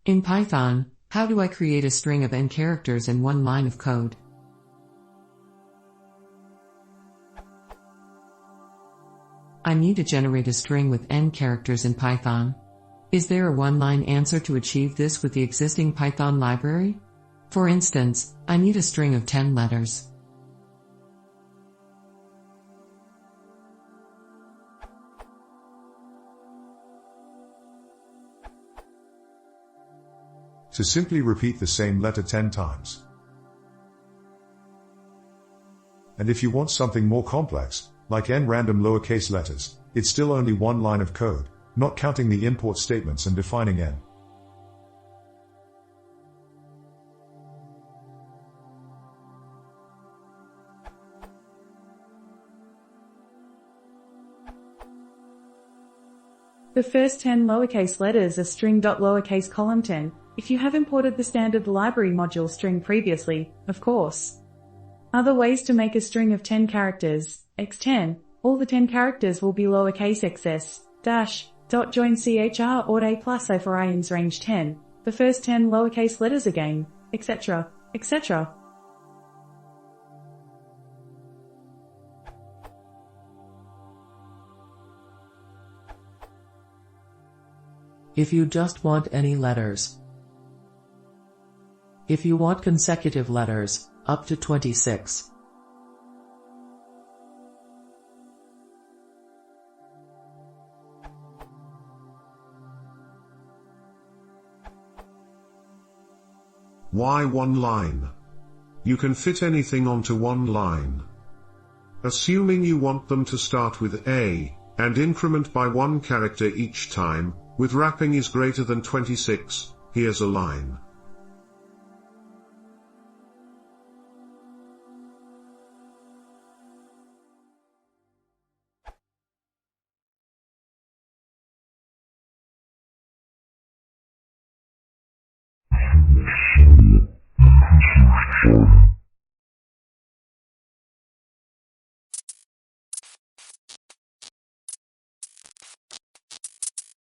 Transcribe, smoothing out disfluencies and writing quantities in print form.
In Python, how do I create a string of n characters in one line of code? I need to generate a string with n characters in Python. Is there a one-line answer to achieve this with the existing Python library? For instance, I need a string of 10 letters. To simply repeat the same letter 10 times. And if you want something more complex, like n random lowercase letters, it's still only one line of code, not counting the import statements and defining n. The first 10 lowercase letters are string.lowercase column 10, if you have imported the standard library module string previously, of course. Other ways to make a string of 10 characters, x10, all the 10 characters will be lowercase xs, dash, dot join chr or a plus o for I ins range 10, the first 10 lowercase letters again, etc., etc. If you just want any letters. If you want consecutive letters, up to 26. Why one line? You can fit anything onto one line. Assuming you want them to start with A, and increment by one character each time, with wrapping is greater than 26, here's a line.